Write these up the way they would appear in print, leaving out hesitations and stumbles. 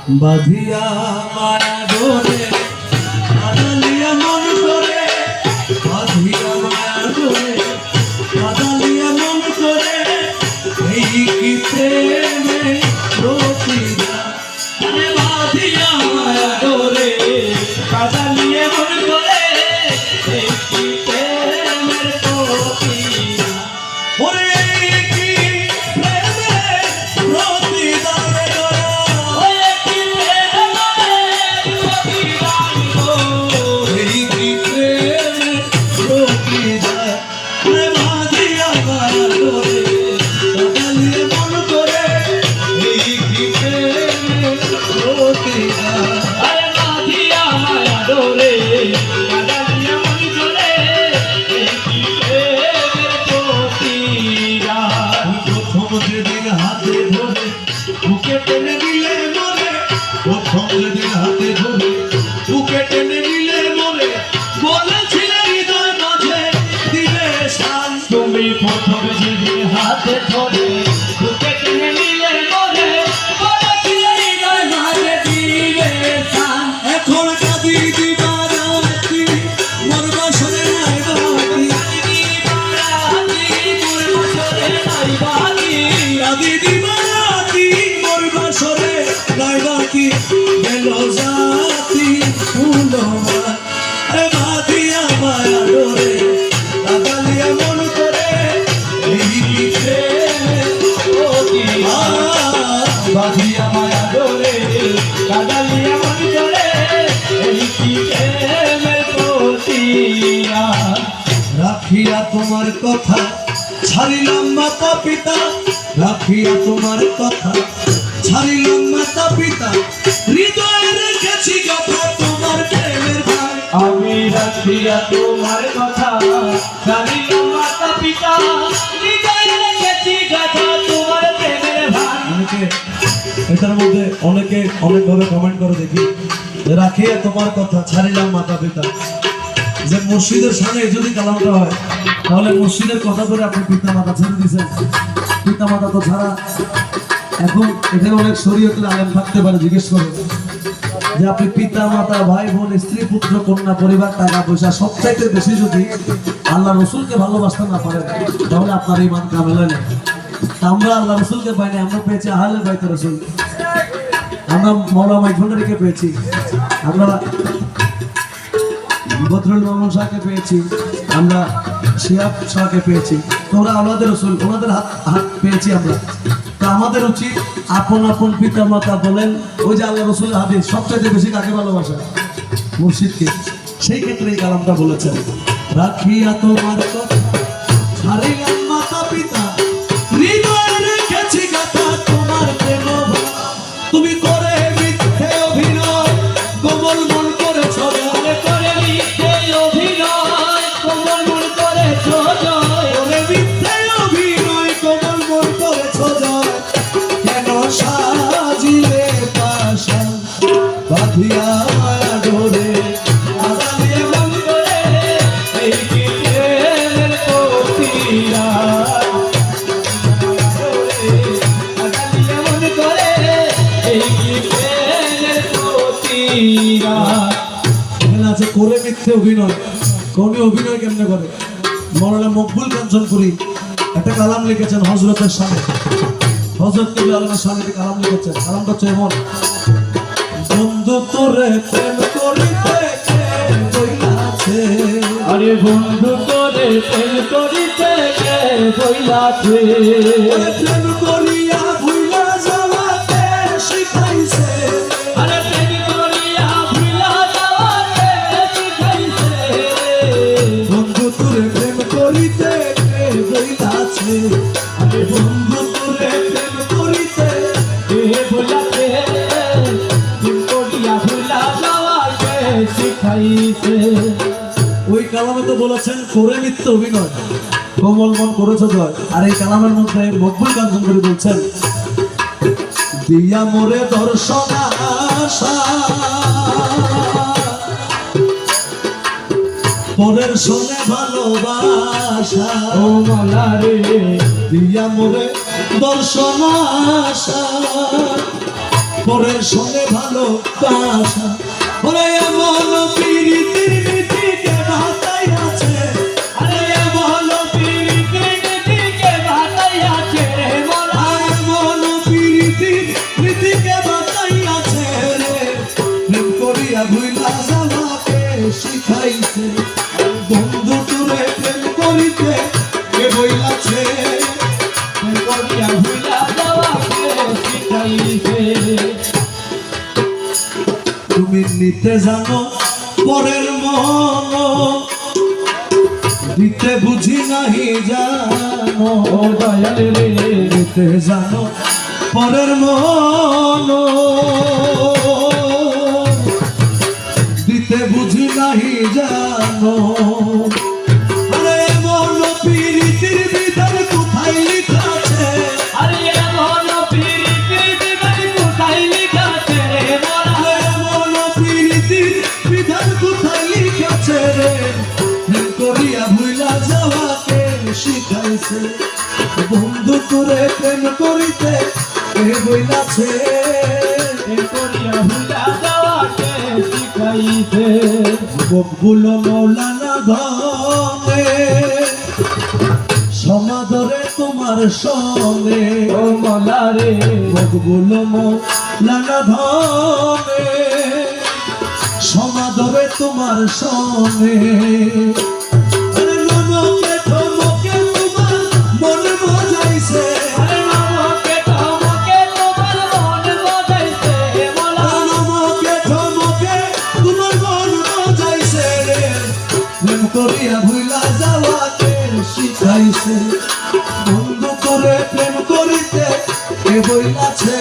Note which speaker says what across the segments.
Speaker 1: বাঁধিয়া মায়া ডোরে কাদালিয়া মন করে, বাঁধিয়া মায়া ডোরে কাদালিয়া মন করে, এই কি প্রেমে প্রতিদান। বাঁধিয়া মায়া ডোরে কাদালিয়া মন করে, এই কি প্রেমের প্রতিদান। ওরে কি প্রেমের প্রতিদান গো, ওরে কি প্রেমের প্রতিদান গো, এই কি প্রেমের প্রতিদান। বাঁধিয়া মায়া ডোরে কাদালিয়া মন করে, এই কি প্রেমের প্রতিদান। বাঁধিয়া মায়া ডোরে কাদালিয়া মন করে, এই কি প্রেমের প্রতিদান। প্রথম যেদিন হাতে ধরে বুকে টেনে দিলে মরে, প্রথম যেদিন হাতে ধরে বুকে টেনে দিলে মরে, বলেছিলে হৃদয় মাঝে দিলে শান। তুমি প্রথম যেদিন হাতে ধরে বুকে টেনে দিলে মরে, বলেছিলে হৃদয় মাঝে দিলে শান। এখন কাঁদি দিবারাতি মোর বাসরে নাই বাতি, কাঁদি দিবারাতি মোর বাসরে নাই বাতি, গেল জাতি ফুলমান। বাঁধিয়া মায়া ডোরে কাদালিয়া মন করে, এই কি প্রেমের প্রতিদান। বাঁধিয়া মায়া ডোরে কাদালিয়া মন করে, এই কি প্রেমের প্রতিদান। রাখিয়া তোমার কথা ছাড়িলাম মাতা পিতা, রাখিয়া তোমার কথা ছাড়িলাম মাতা পিতা, হৃদয়ে রেখেছি কথা তোমার প্রেমের ভার। আমি রাখিয়া তোমার কথা ছাড়িলাম মাতা পিতা, হৃদয়ে রেখেছি কথা তোমার প্রেমের ভার। অনেকে এটার মধ্যে অনেকভাবে কমেন্ট করে দেখি, রাখিয়া তোমার কথা ছাড়িলাম মাতা পিতা। যে মসজিদের সামনে যদি কালামটা হয়, তাহলে মসজিদের কথা ধরে আপনি পিতা মাতা ছেড়ে দিয়েছেন। পিতা মাতা তো ছাড়া এখন এখানে অনেক শরীয়তের আলেম থাকতে পারে, জিজ্ঞেস করে যে আপনি পিতা মাতা ভাই বোন স্ত্রী পুত্র কন্যা পরিবার টাকা পয়সা সবচাইতে বেশি যদি আল্লাহ রসুলকে ভালোবাসতে না পারেন, তাহলে আপনার ইমান কামেল হয় না। আমরা আল্লাহ রসুলকে পাইনি, আমরা পেয়েছি আহলে বাইত রসুল, আমরা মওলানা মাইখন্ডারিকে পেয়েছি, আমরা বদরুল মামুন শাহকে পেয়েছি, আমরা শিহাব শাহকে পেয়েছি। তোমরা আমাদের রসুল, ওনাদের হাত পেয়েছি আমরা। তো আমাদের উচিত আপন আপন পিতা মাতা বলেন, ওই যে আল্লাহ রসুলের হাদিস সবচেয়ে বেশি কাকে ভালোবাসে? মুর্শিদকে। সেই ক্ষেত্রে এই কালামটা বলেছেন, রাখিয়া তোমার কথা ছাড়িলাম মাতা পিতা, হৃদয়ে রেখেছি কথা তোমার প্রেম ভার। তুমি করে মিথ্যে অভিনয় কোমল মন করেছ, করে মিথ্যে অভিনয় কোমল মন করেছ জয়, করে মিথ্যে অভিনয় কোমল মন করেছ জয়, কেন সাজিলে পাশান। বাঁধিয়া মায়া ডোরে কাদালিয়া মন করে, এই কি প্রেমের প্রতিদান। কাদালিয়া মন করে, এই কি প্রেমের প্রতিদান। এখানে আছে করে মিথ্যে অভিনয়। কবি অভিনয় কেমনে করে? মৌলানা মকবুল কাঞ্চনপুরী একটা কালাম লিখেছেন হযরতের শানে, হযরত কবি আলমের শানে কালাম লিখেছেন। কালামটা হচ্ছে এমন, বন্ধু তোরে প্রেম করিতে কে বইলাছে, আরে বন্ধু তোরে প্রেম করিতে কে বইলাছে, প্রেম করিয়া ভুলা যাওয়াতে শিখাইছে, আরে প্রেম করিয়া ভুলা যাওয়াতে শিখাইছে, বন্ধু তোরে প্রেম করিতে কে বইলাছে, আরে বন্ধু তোরে প্রেম করিতে কে বইলাছে, প্রেম করিয়া ভুলা যাওয়াতে শিখাইছে। ওই কালামে তো বলেছেন করে মিথ্যে অভিনয় কোমল মন করেছ জয়। আর এই কালামের মধ্যে মকবুল কাঞ্চনপুরী বলছেন, দিয়া মোরে দর্শন আশা, পরের সঙ্গে ভালোবাসা, ও মালা রে দিয়া মোরে দর্শন আশা, পরের সঙ্গে ভালোবাসা ওরে এমন প্রীতির নীতিকে বাতাই আছে
Speaker 2: আরে এমন প্রীতির নীতিকে বাতাই আছে রে মোলা
Speaker 1: এমন প্রীতির নীতিকে বাতাই আছে রে প্রেম করিয়া ভুইলা যাওয়াকে শিখাইছে বন্ধু তোরে প্রেম করিতে কে বইলাছে
Speaker 2: প্রেম করিয়া ভুলা যাওয়াকে শিখাইছে
Speaker 1: তুমি নিতে জানো পরের মন দিতে বুঝি নাহি জানো
Speaker 2: ও দয়াল রে
Speaker 1: নিতে জানো পরের মন দিতে বুঝি নাহি জানো আরে মন প্রীতির বিধান কোথায় লিখা আছে
Speaker 2: আরে এমন প্রীতির বিধান কোথায় লিখা আছে রে মোলা
Speaker 1: মন প্রীতির বিধান কোথায় লিখা আছে রে প্রেম করিয়া ভুইলা যাওয়াকে শিখাইছে বন্ধু করে প্রেম করিতে কে বইলাছে
Speaker 2: প্রেম করিয়া ভুলা যাওয়াকে শিখাইছে
Speaker 1: বকগুলো মৌলানা ধনে সমাদরে তোমার সঙ্গে
Speaker 2: ও মোলা রে
Speaker 1: বকগুলো মৌলানা ধনে সমাদরে তোমার সঙ্গে আরে নমকে ধমকে তোমার মন বোঝাইছে
Speaker 2: আরে নমকে ধমকে তোমার মন বোঝাইছে মোলা
Speaker 1: নমকে ধমকে তোমার মন বোঝাইছে রে প্রেম করিয়া ভুইলা যাওয়াকে শিখাইছে বন্ধু করে প্রেম করিতে কে বইলাছে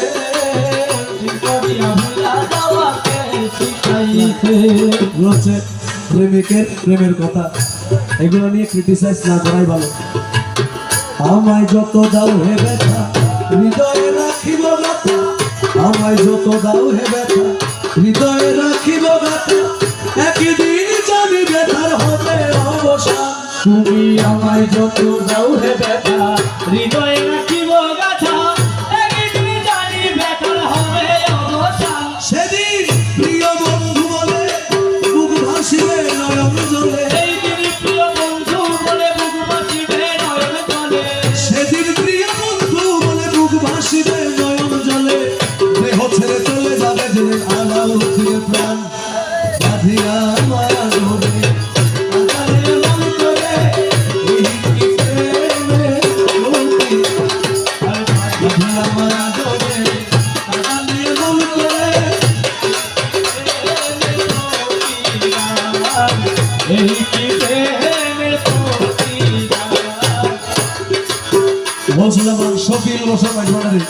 Speaker 2: প্রেম করিয়া ভুলা যাওয়াকে শিখাইছে
Speaker 1: রয়েছে প্রেমিকের প্রেমের কথা এগুলো নিয়ে ক্রিটিসাইজ না করাই ভালো আমায় যত দাও হে ব্যথা হৃদয়ে রাখিব ব্যথা আমায় যত দাও হে ব্যথা হৃদয়ে রাখিব ব্যথা একদিন জানি ব্যথার হবে অবসান
Speaker 2: তুমি আমায় যত দাও হে ব্যথা হৃদয়ে রাখিব গাথা একদিন জানি ব্যথার হবে অবসান
Speaker 1: সেদিন প্রিয় বন্ধু বলে বুক ভাসিবে নয়ন জলে
Speaker 2: সেই দিন প্রিয় বন্ধু বলে বুক বাঁচিবে নয়ন জলে
Speaker 1: সেদিন প্রিয় বন্ধু বলে বুক ভাসিবে নয়ন জলে দেহ ছেড়ে চলে যাবে জেনে আলাল উঠিয়ে প্রাণ বাঁধিয়া মায়া ধরে আকারে মন করে এই কি প্রেমের গতি। আর বাঁধিয়া মায়া ধরে আকারে মন করে
Speaker 2: এই কি প্রেমের প্রতিদান
Speaker 1: মুসলমান শফিউল বসর মাইজবানের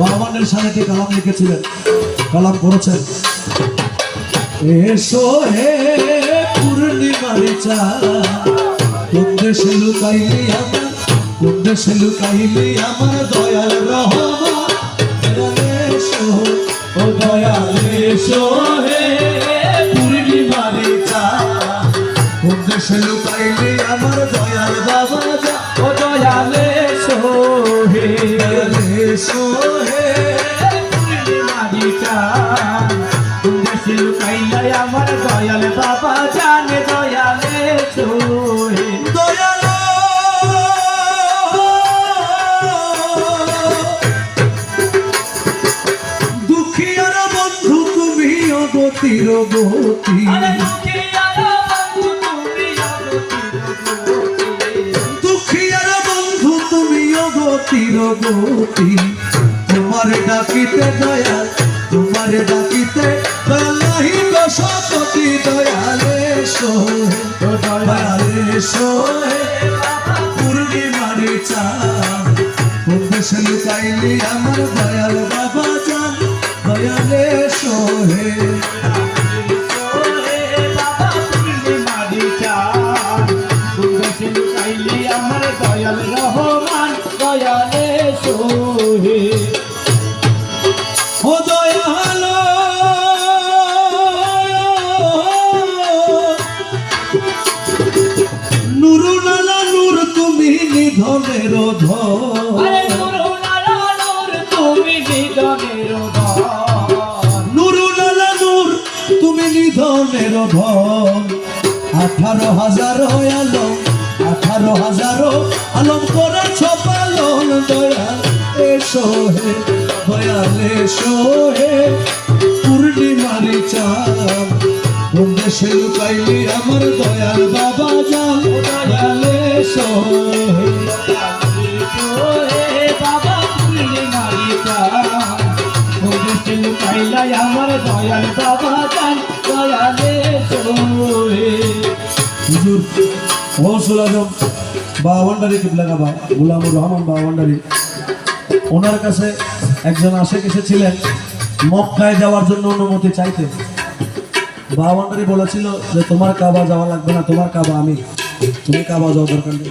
Speaker 1: বাবানের সানেতে কালাম লিখেছিলেন কালাম করেছেন এসো হে পূর্ণিমারি চা কোন দেশে লুকাইলি আমার কোন দেশে লুকাইলি আমার দয়াল রহমান এসো ও দয়াল এসো হে পূর্ণিমারি চা কোন দেশে লুকাইলি আমার দয়াল বাবা যা
Speaker 2: ও দয়ালে সোহে
Speaker 1: এসো হে
Speaker 2: পূর্ণিমারিটা দেশে লুকাইলাই আমার দয়াল বাবা জানে দয়ালে সোহে
Speaker 1: দয়াল দুঃখিয়ার বন্ধু তুমি অগতির গতি
Speaker 2: আরে দুঃখিয়ার বন্ধু তুমি
Speaker 1: দুঃখিয়ার বন্ধু তুমি অগতির গতি তোমার ডাকিতে দয়াল তোমার ডাকিতে দয়াল নাহি গো সতী দয়ালে সোহে দয়ালে সোহে পূর্ণিমারি চাঁদ কোন দেশে লুকাইলি আমার দয়াল বাবা জান দয়ালে সোহে
Speaker 2: বাবা পূর্ণিমারিটা দেশে লুকাইলি আমার দয়াল রহমান দয়ালে সোহে
Speaker 1: ও দয়াল নুরুনালা নূর তুমি নিধনের ধর
Speaker 2: আরে নূর নালা নূর তুমি নিধনের ধর
Speaker 1: জীবনের ধন 18,000 আলম 18,000 আলম করেছ পালন দয়াল এসো হে দয়াল এসো হে পূর্ণিমারি চাঁদ কোন দেশে লুকাইলি আমার দয়াল বাবা জান দয়াল এসো হে
Speaker 2: বাবা পাইলাই আমার দয়াল বাবা জান দয়ালে তোরে
Speaker 1: হুজুর গৌসুল আজম বাওয়ান্ডারি কিবলা বাবা গোলামুর রহমান বাওয়ান্ডারি ওনার কাছে একজন আশেক এসেছিলেন মক্কায় যাওয়ার জন্য অনুমতি চাইতে। বাওয়ান্ডারি বলেছিল যে তোমার কাবা যাওয়া লাগবে না, তোমার কাবা আমি, তুমি কাবা যাওয়া দরকার নেই।